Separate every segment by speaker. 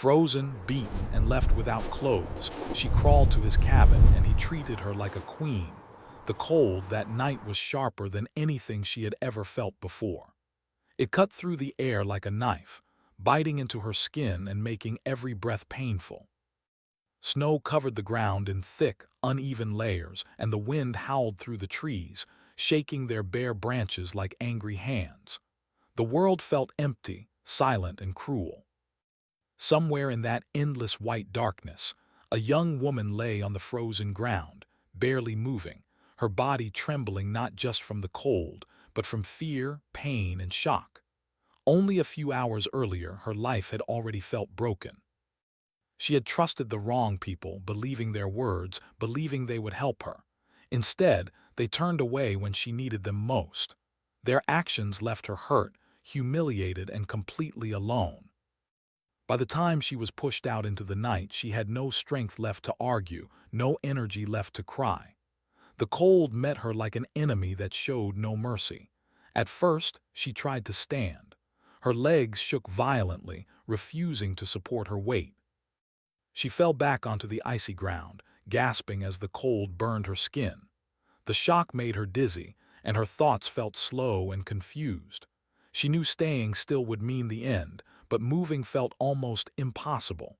Speaker 1: Frozen, beaten, and left without clothes, she crawled to his cabin and he treated her like a queen. The cold that night was sharper than anything she had ever felt before. It cut through the air like a knife, biting into her skin and making every breath painful. Snow covered the ground in thick, uneven layers, and the wind howled through the trees, shaking their bare branches like angry hands. The world felt empty, silent, and cruel. Somewhere in that endless white darkness, a young woman lay on the frozen ground, barely moving, her body trembling not just from the cold, but from fear, pain, and shock. Only a few hours earlier, her life had already felt broken. She had trusted the wrong people, believing their words, believing they would help her. Instead, they turned away when she needed them most. Their actions left her hurt, humiliated, and completely alone. By the time she was pushed out into the night, she had no strength left to argue, no energy left to cry. The cold met her like an enemy that showed no mercy. At first, she tried to stand. Her legs shook violently, refusing to support her weight. She fell back onto the icy ground, gasping as the cold burned her skin. The shock made her dizzy, and her thoughts felt slow and confused. She knew staying still would mean the end, but moving felt almost impossible.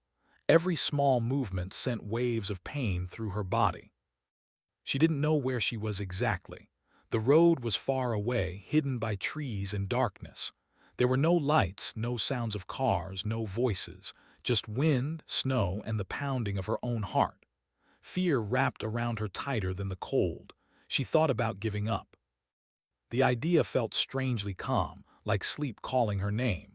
Speaker 1: Every small movement sent waves of pain through her body. She didn't know where she was exactly. The road was far away, hidden by trees and darkness. There were no lights, no sounds of cars, no voices, just wind, snow, and the pounding of her own heart. Fear wrapped around her tighter than the cold. She thought about giving up. The idea felt strangely calm, like sleep calling her name.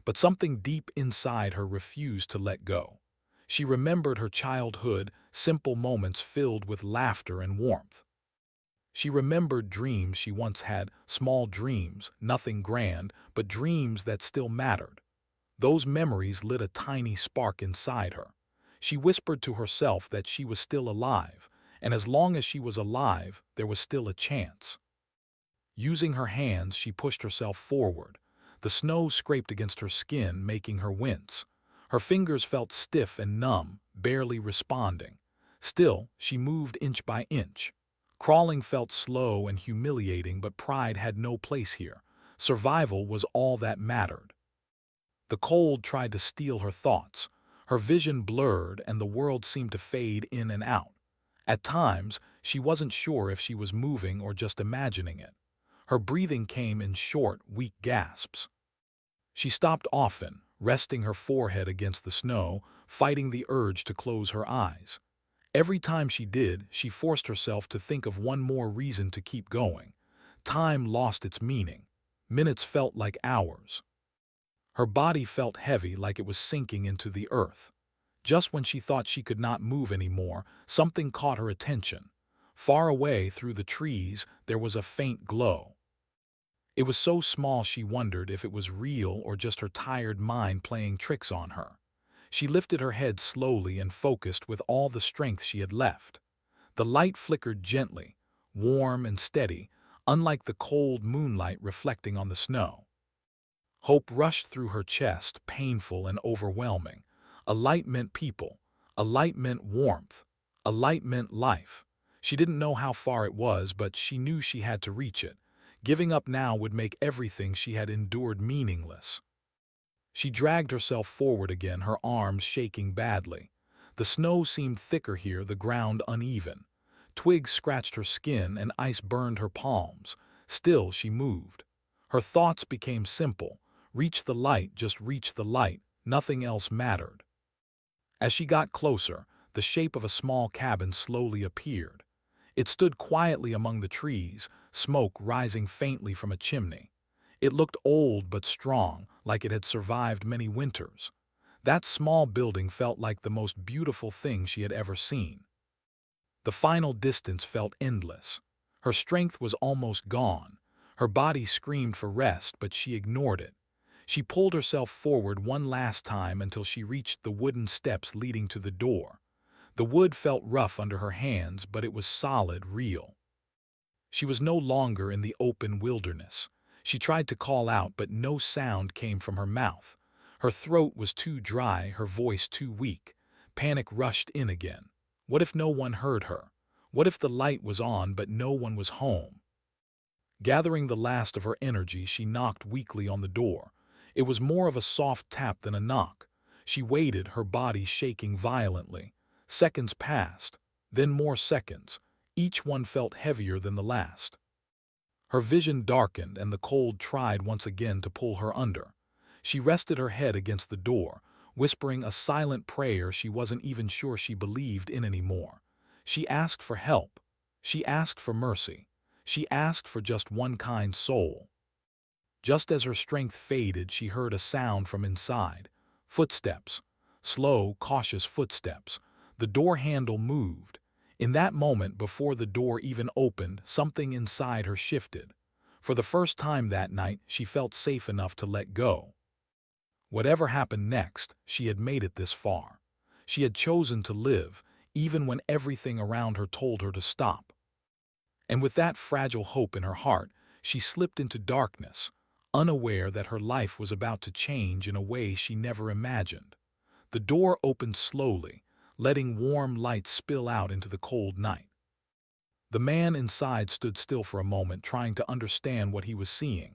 Speaker 1: But something deep inside her refused to let go. She remembered her childhood, simple moments filled with laughter and warmth. She remembered dreams she once had, small dreams, nothing grand, but dreams that still mattered. Those memories lit a tiny spark inside her. She whispered to herself that she was still alive, and as long as she was alive, there was still a chance. Using her hands, she pushed herself forward. The snow scraped against her skin, making her wince. Her fingers felt stiff and numb, barely responding. Still, she moved inch by inch. Crawling felt slow and humiliating, but pride had no place here. Survival was all that mattered. The cold tried to steal her thoughts. Her vision blurred, and the world seemed to fade in and out. At times, she wasn't sure if she was moving or just imagining it. Her breathing came in short, weak gasps. She stopped often, resting her forehead against the snow, fighting the urge to close her eyes. Every time she did, she forced herself to think of one more reason to keep going. Time lost its meaning. Minutes felt like hours. Her body felt heavy, like it was sinking into the earth. Just when she thought she could not move anymore, something caught her attention. Far away through the trees, there was a faint glow. It was so small she wondered if it was real or just her tired mind playing tricks on her. She lifted her head slowly and focused with all the strength she had left. The light flickered gently, warm and steady, unlike the cold moonlight reflecting on the snow. Hope rushed through her chest, painful and overwhelming. A light meant people. A light meant warmth. A light meant life. She didn't know how far it was, but she knew she had to reach it. Giving up now would make everything she had endured meaningless. She dragged herself forward again, her arms shaking badly. The snow seemed thicker here, the ground uneven. Twigs scratched her skin and ice burned her palms. Still, she moved. Her thoughts became simple. Reach the light, just reach the light. Nothing else mattered. As she got closer, the shape of a small cabin slowly appeared. It stood quietly among the trees, smoke rising faintly from a chimney. It looked old but strong, like it had survived many winters. That small building felt like the most beautiful thing she had ever seen. The final distance felt endless. Her strength was almost gone. Her body screamed for rest, but she ignored it. She pulled herself forward one last time until she reached the wooden steps leading to the door. The wood felt rough under her hands, but it was solid, real. She was no longer in the open wilderness. She tried to call out, but no sound came from her mouth. Her throat was too dry, her voice too weak. Panic rushed in again. What if no one heard her? What if the light was on but no one was home? Gathering the last of her energy, she knocked weakly on the door. It was more of a soft tap than a knock. She waited, her body shaking violently. Seconds passed, then more seconds. Each one felt heavier than the last. Her vision darkened, and the cold tried once again to pull her under. She rested her head against the door, whispering a silent prayer she wasn't even sure she believed in anymore. She asked for help. She asked for mercy. She asked for just one kind soul. Just as her strength faded, she heard a sound from inside. Footsteps. Slow, cautious footsteps. The door handle moved. In that moment, before the door even opened, something inside her shifted. For the first time that night, she felt safe enough to let go. Whatever happened next, she had made it this far. She had chosen to live, even when everything around her told her to stop. And with that fragile hope in her heart, she slipped into darkness, unaware that her life was about to change in a way she never imagined. The door opened slowly, letting warm light spill out into the cold night. The man inside stood still for a moment, trying to understand what he was seeing.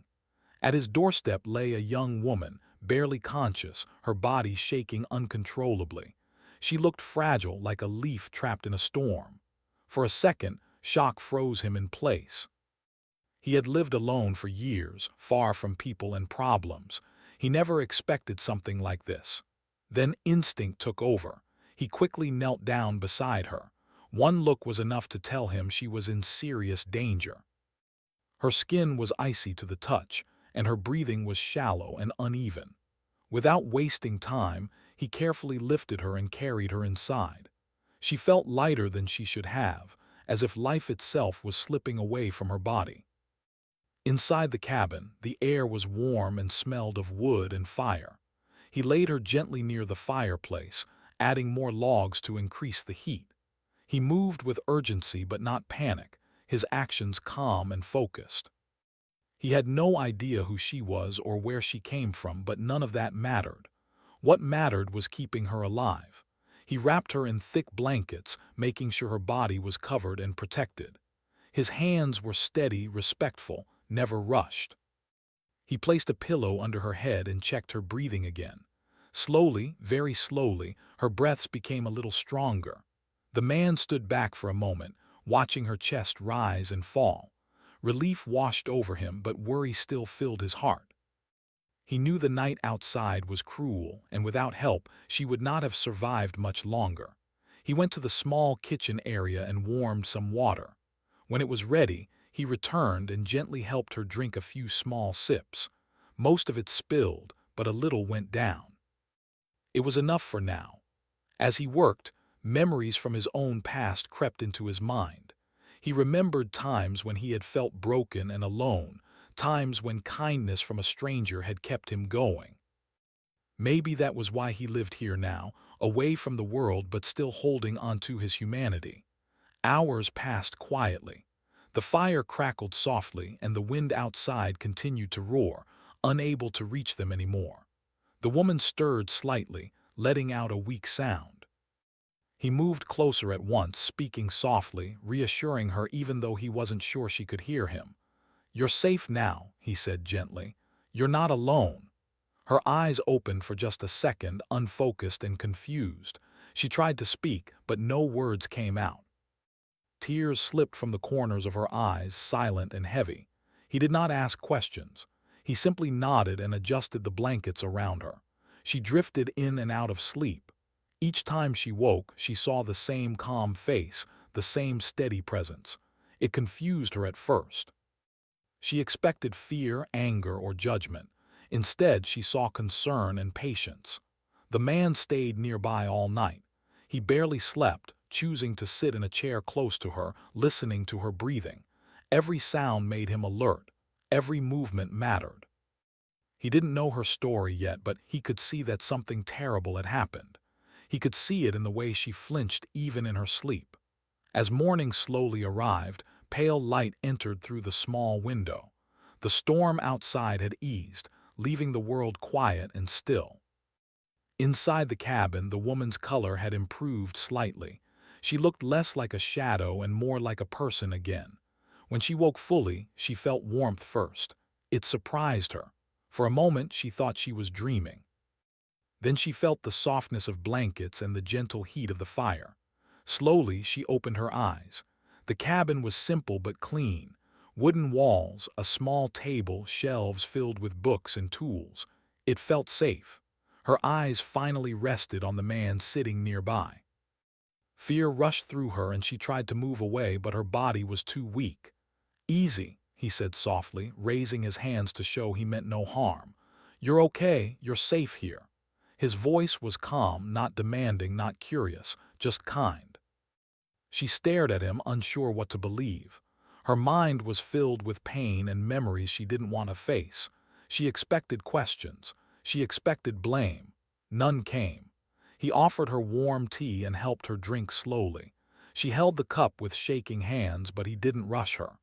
Speaker 1: At his doorstep lay a young woman, barely conscious, her body shaking uncontrollably. She looked fragile, like a leaf trapped in a storm. For a second, shock froze him in place. He had lived alone for years, far from people and problems. He never expected something like this. Then instinct took over. He quickly knelt down beside her. One look was enough to tell him she was in serious danger. Her skin was icy to the touch, and her breathing was shallow and uneven. Without wasting time, he carefully lifted her and carried her inside. She felt lighter than she should have, as if life itself was slipping away from her body. Inside the cabin, the air was warm and smelled of wood and fire. He laid her gently near the fireplace, adding more logs to increase the heat. He moved with urgency but not panic, his actions calm and focused. He had no idea who she was or where she came from, but none of that mattered. What mattered was keeping her alive. He wrapped her in thick blankets, making sure her body was covered and protected. His hands were steady, respectful, never rushed. He placed a pillow under her head and checked her breathing again. Slowly, very slowly, her breaths became a little stronger. The man stood back for a moment, watching her chest rise and fall. Relief washed over him, but worry still filled his heart. He knew the night outside was cruel, and without help, she would not have survived much longer. He went to the small kitchen area and warmed some water. When it was ready, he returned and gently helped her drink a few small sips. Most of it spilled, but a little went down. It was enough for now. As he worked, memories from his own past crept into his mind. He remembered times when he had felt broken and alone, times when kindness from a stranger had kept him going. Maybe that was why he lived here now, away from the world but still holding onto his humanity. Hours passed quietly. The fire crackled softly, and the wind outside continued to roar, unable to reach them anymore. The woman stirred slightly, letting out a weak sound. He moved closer at once, speaking softly, reassuring her even though he wasn't sure she could hear him. "You're safe now," he said gently. "You're not alone." Her eyes opened for just a second, unfocused and confused. She tried to speak, but no words came out. Tears slipped from the corners of her eyes, silent and heavy. He did not ask questions. He simply nodded and adjusted the blankets around her. She drifted in and out of sleep. Each time she woke, she saw the same calm face, the same steady presence. It confused her at first. She expected fear, anger, or judgment. Instead, she saw concern and patience. The man stayed nearby all night. He barely slept, choosing to sit in a chair close to her, listening to her breathing. Every sound made him alert. Every movement mattered. He didn't know her story yet, but he could see that something terrible had happened. He could see it in the way she flinched even in her sleep. As morning slowly arrived, pale light entered through the small window. The storm outside had eased, leaving the world quiet and still. Inside the cabin, the woman's color had improved slightly. She looked less like a shadow and more like a person again. When she woke fully, she felt warmth first. It surprised her. For a moment, she thought she was dreaming. Then she felt the softness of blankets and the gentle heat of the fire. Slowly, she opened her eyes. The cabin was simple but clean. Wooden walls, a small table, shelves filled with books and tools. It felt safe. Her eyes finally rested on the man sitting nearby. Fear rushed through her and she tried to move away, but her body was too weak. "Easy," he said softly, raising his hands to show he meant no harm. "You're okay, you're safe here." His voice was calm, not demanding, not curious, just kind. She stared at him, unsure what to believe. Her mind was filled with pain and memories she didn't want to face. She expected questions. She expected blame. None came. He offered her warm tea and helped her drink slowly. She held the cup with shaking hands, but he didn't rush her.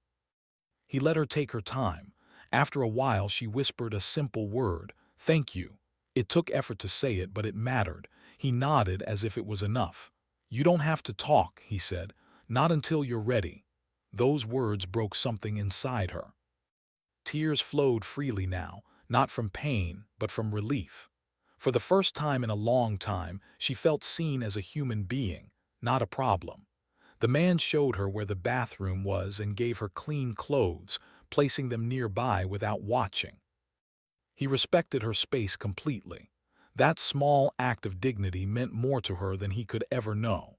Speaker 1: He let her take her time. After a while, she whispered a simple word, "Thank you." It took effort to say it, but it mattered. He nodded as if it was enough. "You don't have to talk," he said. "Not until you're ready." Those words broke something inside her. Tears flowed freely now, not from pain, but from relief. For the first time in a long time, she felt seen as a human being, not a problem. The man showed her where the bathroom was and gave her clean clothes, placing them nearby without watching. He respected her space completely. That small act of dignity meant more to her than he could ever know.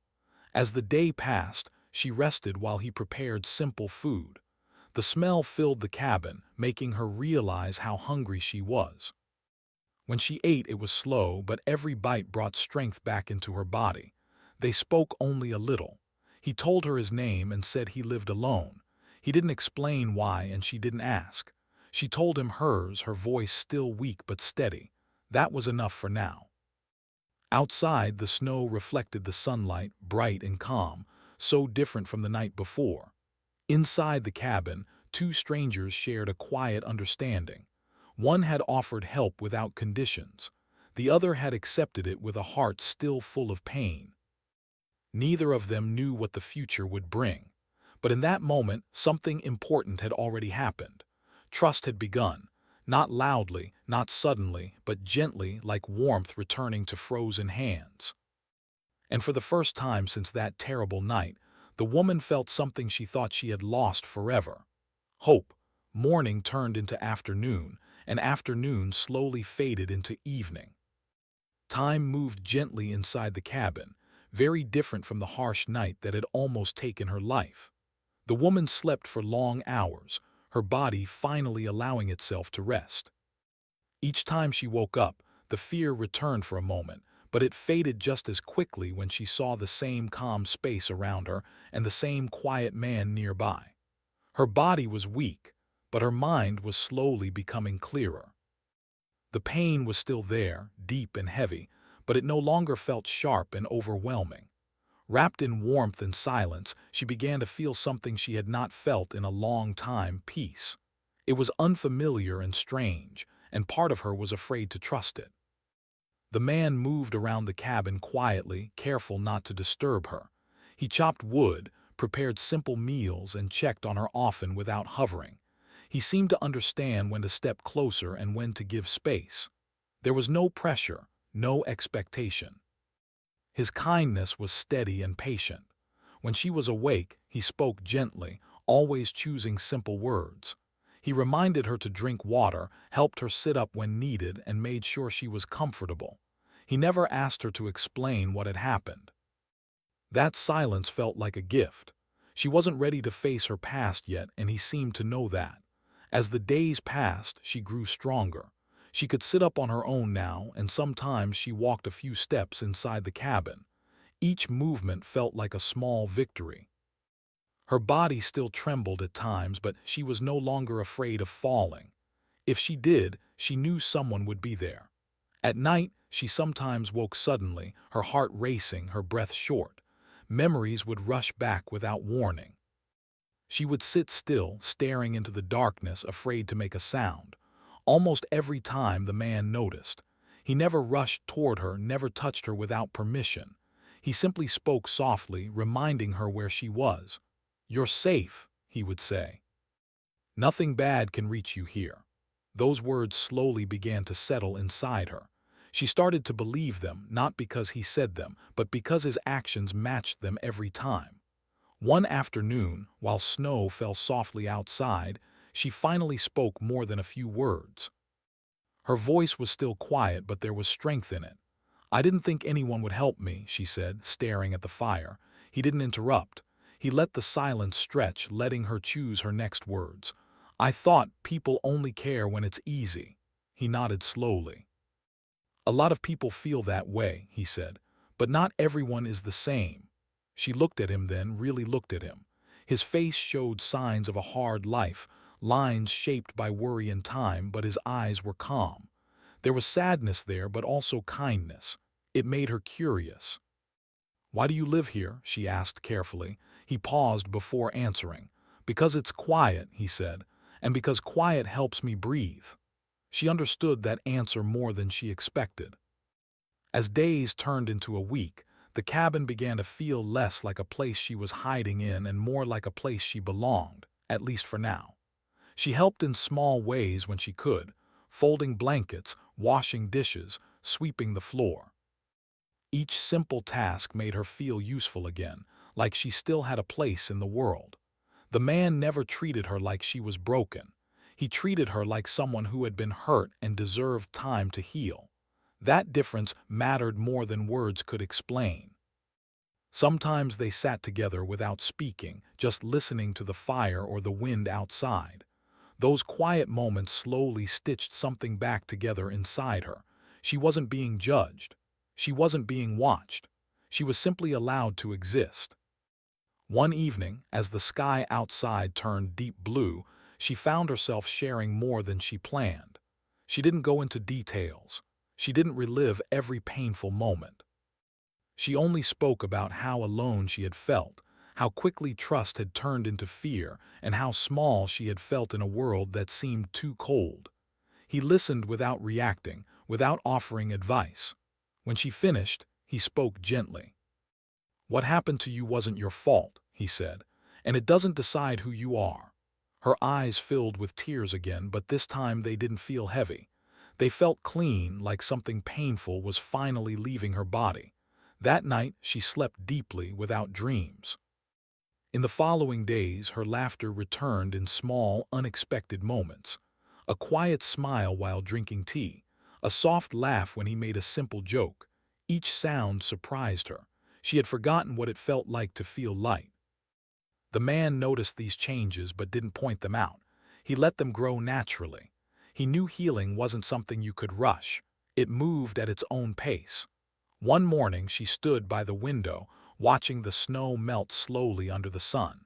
Speaker 1: As the day passed, she rested while he prepared simple food. The smell filled the cabin, making her realize how hungry she was. When she ate, it was slow, but every bite brought strength back into her body. They spoke only a little. He told her his name and said he lived alone. He didn't explain why, and she didn't ask. She told him hers, her voice still weak but steady. That was enough for now. Outside, the snow reflected the sunlight, bright and calm, so different from the night before. Inside the cabin, two strangers shared a quiet understanding. One had offered help without conditions. The other had accepted it with a heart still full of pain. Neither of them knew what the future would bring. But in that moment, something important had already happened. Trust had begun, not loudly, not suddenly, but gently, like warmth returning to frozen hands. And for the first time since that terrible night, the woman felt something she thought she had lost forever. Hope. Morning turned into afternoon, and afternoon slowly faded into evening. Time moved gently inside the cabin, very different from the harsh night that had almost taken her life. The woman slept for long hours, her body finally allowing itself to rest. Each time she woke up, the fear returned for a moment, but it faded just as quickly when she saw the same calm space around her and the same quiet man nearby. Her body was weak, but her mind was slowly becoming clearer. The pain was still there, deep and heavy, but it no longer felt sharp and overwhelming. Wrapped in warmth and silence, she began to feel something she had not felt in a long time: peace. It was unfamiliar and strange, and part of her was afraid to trust it. The man moved around the cabin quietly, careful not to disturb her. He chopped wood, prepared simple meals, and checked on her often without hovering. He seemed to understand when to step closer and when to give space. There was no pressure, no expectation. His kindness was steady and patient. When she was awake, he spoke gently, always choosing simple words. He reminded her to drink water, helped her sit up when needed, and made sure she was comfortable. He never asked her to explain what had happened. That silence felt like a gift. She wasn't ready to face her past yet, and he seemed to know that. As the days passed, she grew stronger. She could sit up on her own now, and sometimes she walked a few steps inside the cabin. Each movement felt like a small victory. Her body still trembled at times, but she was no longer afraid of falling. If she did, she knew someone would be there. At night, she sometimes woke suddenly, her heart racing, her breath short. Memories would rush back without warning. She would sit still, staring into the darkness, afraid to make a sound. Almost every time the man noticed. He never rushed toward her, never touched her without permission. He simply spoke softly, reminding her where she was. "You're safe," he would say. "Nothing bad can reach you here." Those words slowly began to settle inside her. She started to believe them, not because he said them, but because his actions matched them every time. One afternoon, while snow fell softly outside, she finally spoke more than a few words. Her voice was still quiet, but there was strength in it. "I didn't think anyone would help me," she said, staring at the fire. He didn't interrupt. He let the silence stretch, letting her choose her next words. "I thought people only care when it's easy." He nodded slowly. "A lot of people feel that way," he said, "but not everyone is the same." She looked at him then, really looked at him. His face showed signs of a hard life, lines shaped by worry and time, but his eyes were calm. There was sadness there, but also kindness. It made her curious. "Why do you live here?" she asked carefully. He paused before answering. "Because it's quiet," he said, "and because quiet helps me breathe." She understood that answer more than she expected. As days turned into a week, the cabin began to feel less like a place she was hiding in and more like a place she belonged, at least for now. She helped in small ways when she could, folding blankets, washing dishes, sweeping the floor. Each simple task made her feel useful again, like she still had a place in the world. The man never treated her like she was broken. He treated her like someone who had been hurt and deserved time to heal. That difference mattered more than words could explain. Sometimes they sat together without speaking, just listening to the fire or the wind outside. Those quiet moments slowly stitched something back together inside her. She wasn't being judged. She wasn't being watched. She was simply allowed to exist. One evening, as the sky outside turned deep blue, she found herself sharing more than she planned. She didn't go into details. She didn't relive every painful moment. She only spoke about how alone she had felt, how quickly trust had turned into fear, and how small she had felt in a world that seemed too cold. He listened without reacting, without offering advice. When she finished, he spoke gently. "What happened to you wasn't your fault," he said, "and it doesn't decide who you are." Her eyes filled with tears again, but this time they didn't feel heavy. They felt clean, like something painful was finally leaving her body. That night, she slept deeply without dreams. In the following days, her laughter returned in small, unexpected moments. A quiet smile while drinking tea, a soft laugh when he made a simple joke. Each sound surprised her. She had forgotten what it felt like to feel light. The man noticed these changes but didn't point them out. He let them grow naturally. He knew healing wasn't something you could rush. It moved at its own pace. One morning she stood by the window, watching the snow melt slowly under the sun.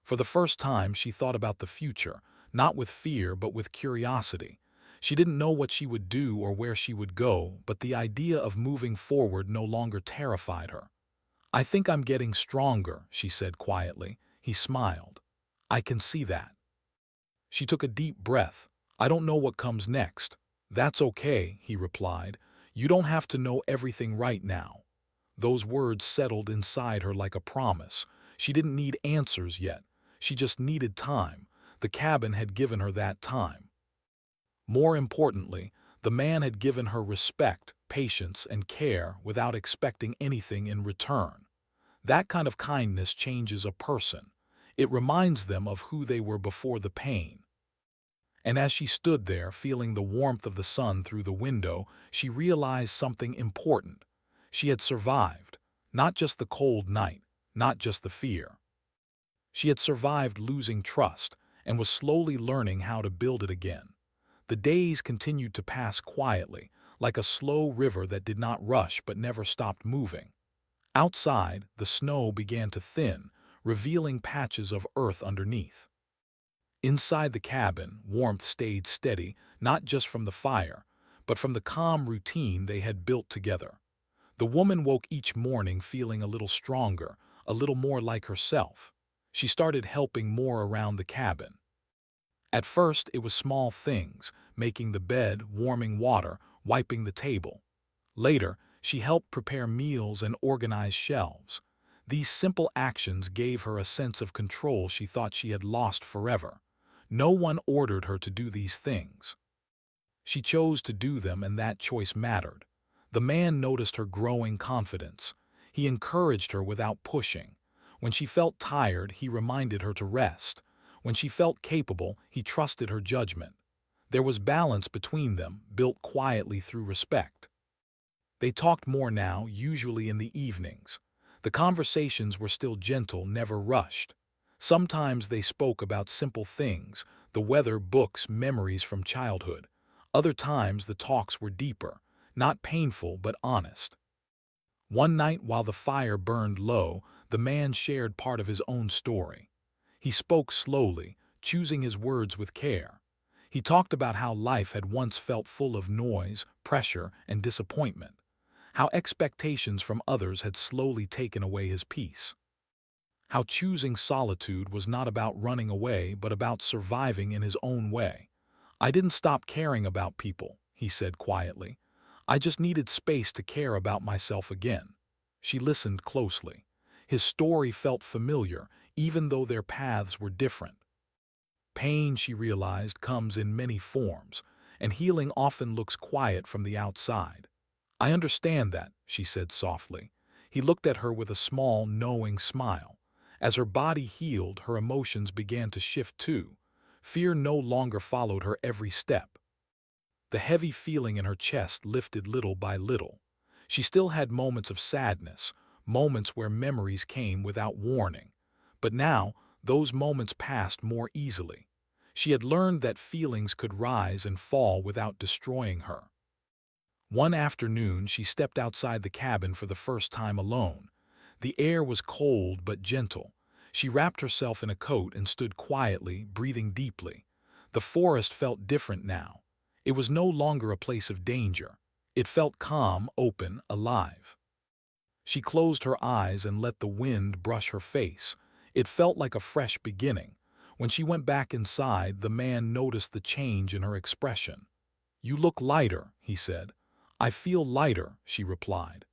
Speaker 1: For the first time she thought about the future, not with fear but with curiosity. She didn't know what she would do or where she would go, but the idea of moving forward no longer terrified her. "I think I'm getting stronger," she said quietly. He smiled. "I can see that." She took a deep breath. "I don't know what comes next." "That's okay," he replied. "You don't have to know everything right now." Those words settled inside her like a promise. She didn't need answers yet. She just needed time. The cabin had given her that time. More importantly, the man had given her respect, patience, and care without expecting anything in return. That kind of kindness changes a person. It reminds them of who they were before the pain. And as she stood there, feeling the warmth of the sun through the window, she realized something important. She had survived, not just the cold night, not just the fear. She had survived losing trust and was slowly learning how to build it again. The days continued to pass quietly, like a slow river that did not rush but never stopped moving. Outside, the snow began to thin, revealing patches of earth underneath. Inside the cabin, warmth stayed steady, not just from the fire, but from the calm routine they had built together. The woman woke each morning feeling a little stronger, a little more like herself. She started helping more around the cabin. At first, it was small things, making the bed, warming water, wiping the table. Later, she helped prepare meals and organize shelves. These simple actions gave her a sense of control she thought she had lost forever. No one ordered her to do these things. She chose to do them, and that choice mattered. The man noticed her growing confidence. He encouraged her without pushing. When she felt tired, he reminded her to rest. When she felt capable, he trusted her judgment. There was balance between them, built quietly through respect. They talked more now, usually in the evenings. The conversations were still gentle, never rushed. Sometimes they spoke about simple things, the weather, books, memories from childhood. Other times the talks were deeper, not painful but honest. One night while the fire burned low, the man shared part of his own story. He spoke slowly, choosing his words with care. He talked about how life had once felt full of noise, pressure, and disappointment, how expectations from others had slowly taken away his peace, how choosing solitude was not about running away but about surviving in his own way. "I didn't stop caring about people," he said quietly. "I just needed space to care about myself again." She listened closely. His story felt familiar, even though their paths were different. Pain, she realized, comes in many forms, and healing often looks quiet from the outside. "I understand that," she said softly. He looked at her with a small, knowing smile. As her body healed, her emotions began to shift too. Fear no longer followed her every step. The heavy feeling in her chest lifted little by little. She still had moments of sadness, moments where memories came without warning. But now, those moments passed more easily. She had learned that feelings could rise and fall without destroying her. One afternoon, she stepped outside the cabin for the first time alone. The air was cold but gentle. She wrapped herself in a coat and stood quietly, breathing deeply. The forest felt different now. It was no longer a place of danger. It felt calm, open, alive. She closed her eyes and let the wind brush her face. It felt like a fresh beginning. When she went back inside, the man noticed the change in her expression. "You look lighter," he said. "I feel lighter," she replied.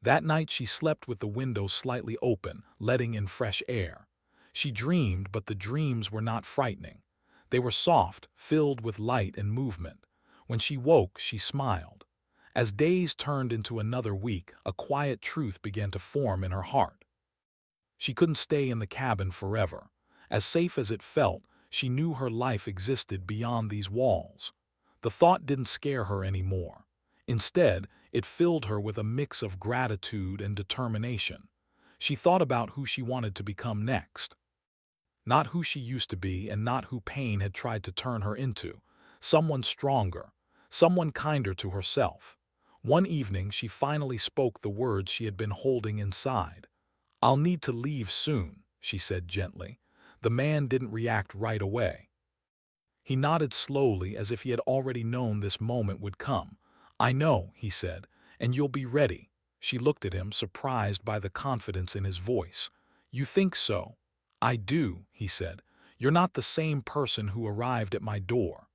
Speaker 1: That night she slept with the window slightly open, letting in fresh air. She dreamed, but the dreams were not frightening. They were soft, filled with light and movement. When she woke, she smiled. As days turned into another week, a quiet truth began to form in her heart. She couldn't stay in the cabin forever. As safe as it felt, she knew her life existed beyond these walls. The thought didn't scare her anymore. Instead, it filled her with a mix of gratitude and determination. She thought about who she wanted to become next. Not who she used to be and not who pain had tried to turn her into. Someone stronger, someone kinder to herself. One evening, she finally spoke the words she had been holding inside. "I'll need to leave soon," she said gently. The man didn't react right away. He nodded slowly as if he had already known this moment would come. "I know," he said, "and you'll be ready." She looked at him, surprised by the confidence in his voice. "You think so?" "I do," he said. "You're not the same person who arrived at my door."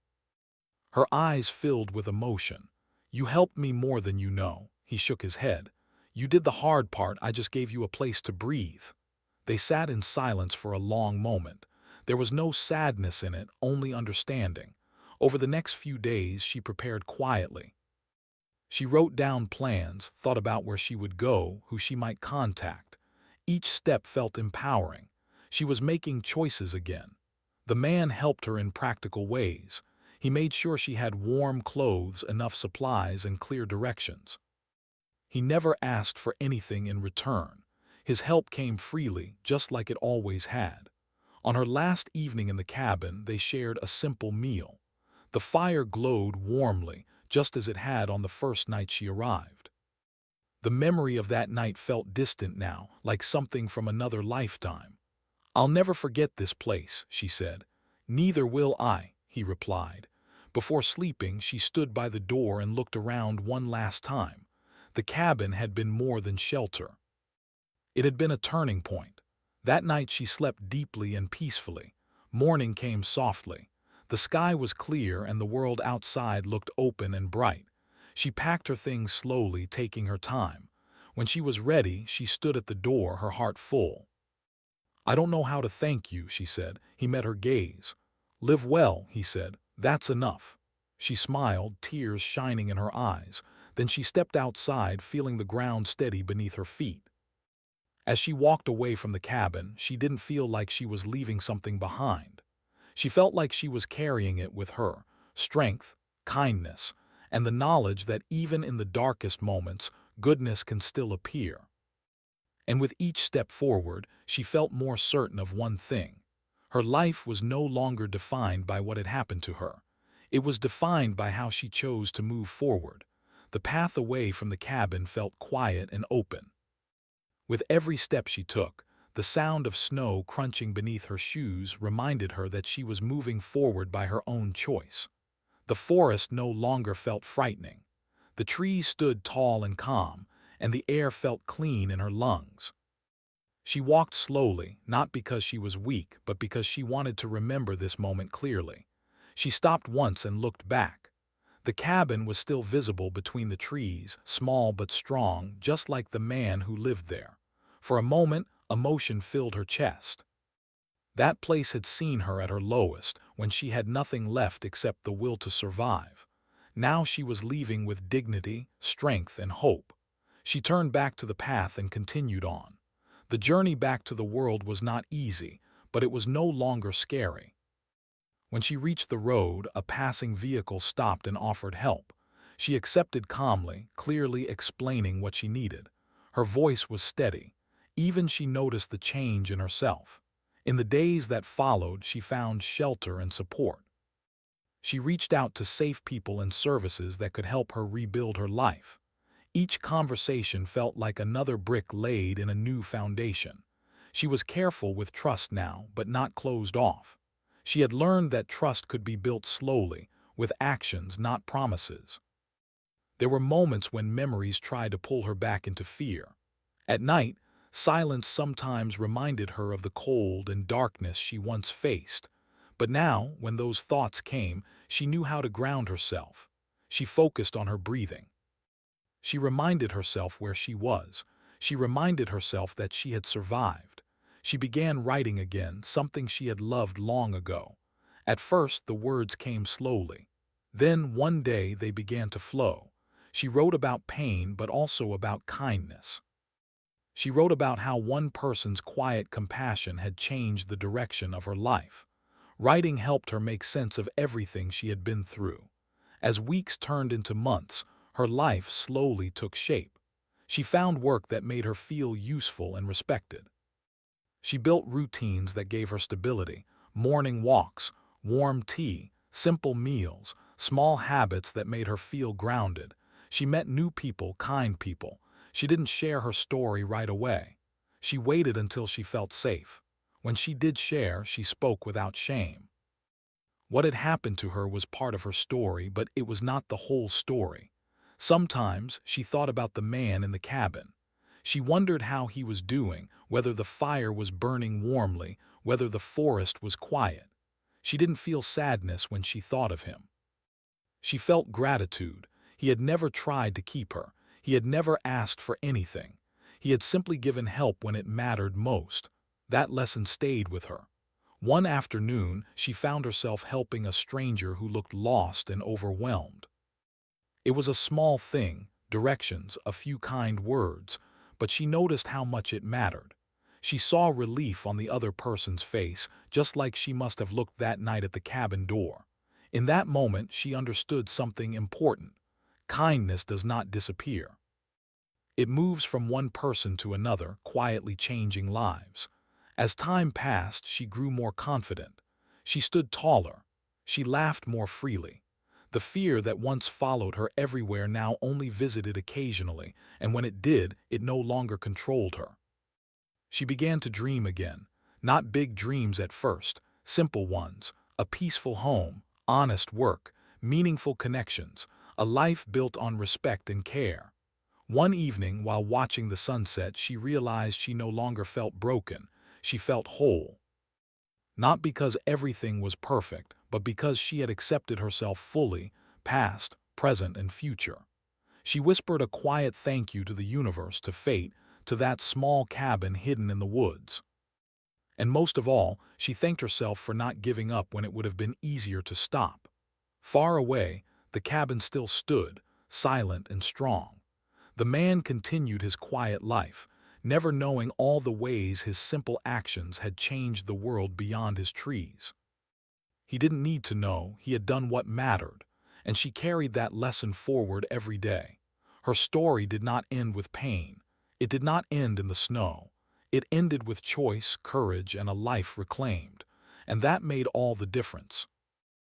Speaker 1: Her eyes filled with emotion. "You helped me more than you know." He shook his head. "You did the hard part, I just gave you a place to breathe." They sat in silence for a long moment. There was no sadness in it, only understanding. Over the next few days, she prepared quietly. She wrote down plans, thought about where she would go, who she might contact. Each step felt empowering. She was making choices again. The man helped her in practical ways. He made sure she had warm clothes, enough supplies, and clear directions. He never asked for anything in return. His help came freely, just like it always had. On her last evening in the cabin, they shared a simple meal. The fire glowed warmly, just as it had on the first night she arrived. The memory of that night felt distant now, like something from another lifetime. "I'll never forget this place," she said. "Neither will I," he replied. Before sleeping, she stood by the door and looked around one last time. The cabin had been more than shelter. It had been a turning point. That night she slept deeply and peacefully. Morning came softly. The sky was clear and the world outside looked open and bright. She packed her things slowly, taking her time. When she was ready, she stood at the door, her heart full. "I don't know how to thank you," she said. He met her gaze. "Live well," he said. "That's enough." She smiled, tears shining in her eyes. Then she stepped outside, feeling the ground steady beneath her feet. As she walked away from the cabin, she didn't feel like she was leaving something behind. She felt like she was carrying it with her: strength, kindness, and the knowledge that even in the darkest moments, goodness can still appear. And with each step forward, she felt more certain of one thing. Her life was no longer defined by what had happened to her. It was defined by how she chose to move forward. The path away from the cabin felt quiet and open. With every step she took, the sound of snow crunching beneath her shoes reminded her that she was moving forward by her own choice. The forest no longer felt frightening. The trees stood tall and calm, and the air felt clean in her lungs. She walked slowly, not because she was weak, but because she wanted to remember this moment clearly. She stopped once and looked back. The cabin was still visible between the trees, small but strong, just like the man who lived there. For a moment, emotion filled her chest. That place had seen her at her lowest, when she had nothing left except the will to survive. Now she was leaving with dignity, strength, and hope. She turned back to the path and continued on. The journey back to the world was not easy, but it was no longer scary. When she reached the road, a passing vehicle stopped and offered help. She accepted calmly, clearly explaining what she needed. Her voice was steady. Even she noticed the change in herself. In the days that followed, she found shelter and support. She reached out to safe people and services that could help her rebuild her life. Each conversation felt like another brick laid in a new foundation. She was careful with trust now, but not closed off. She had learned that trust could be built slowly, with actions, not promises. There were moments when memories tried to pull her back into fear. At night, silence sometimes reminded her of the cold and darkness she once faced. But now, when those thoughts came, she knew how to ground herself. She focused on her breathing. She reminded herself where she was. She reminded herself that she had survived. She began writing again, something she had loved long ago. At first, the words came slowly. Then, one day, they began to flow. She wrote about pain, but also about kindness. She wrote about how one person's quiet compassion had changed the direction of her life. Writing helped her make sense of everything she had been through. As weeks turned into months, her life slowly took shape. She found work that made her feel useful and respected. She built routines that gave her stability: morning walks, warm tea, simple meals, small habits that made her feel grounded. She met new people, kind people. She didn't share her story right away. She waited until she felt safe. When she did share, she spoke without shame. What had happened to her was part of her story, but it was not the whole story. Sometimes she thought about the man in the cabin. She wondered how he was doing, whether the fire was burning warmly, whether the forest was quiet. She didn't feel sadness when she thought of him. She felt gratitude. He had never tried to keep her. He had never asked for anything. He had simply given help when it mattered most. That lesson stayed with her. One afternoon, she found herself helping a stranger who looked lost and overwhelmed. It was a small thing, directions, a few kind words, but she noticed how much it mattered. She saw relief on the other person's face, just like she must have looked that night at the cabin door. In that moment, she understood something important. Kindness does not disappear. It moves from one person to another, quietly changing lives. As time passed, she grew more confident. She stood taller. She laughed more freely. The fear that once followed her everywhere now only visited occasionally, and when it did, it no longer controlled her. She began to dream again. Not big dreams at first, simple ones: a peaceful home, honest work, meaningful connections, a life built on respect and care. One evening, while watching the sunset, she realized she no longer felt broken. She felt whole. Not because everything was perfect, but because she had accepted herself fully, past, present, and future. She whispered a quiet thank you to the universe, to fate, to that small cabin hidden in the woods. And most of all, she thanked herself for not giving up when it would have been easier to stop. Far away, the cabin still stood, silent and strong. The man continued his quiet life, never knowing all the ways his simple actions had changed the world beyond his trees. He didn't need to know, he had done what mattered, and she carried that lesson forward every day. Her story did not end with pain. It did not end in the snow. It ended with choice, courage, and a life reclaimed. And that made all the difference.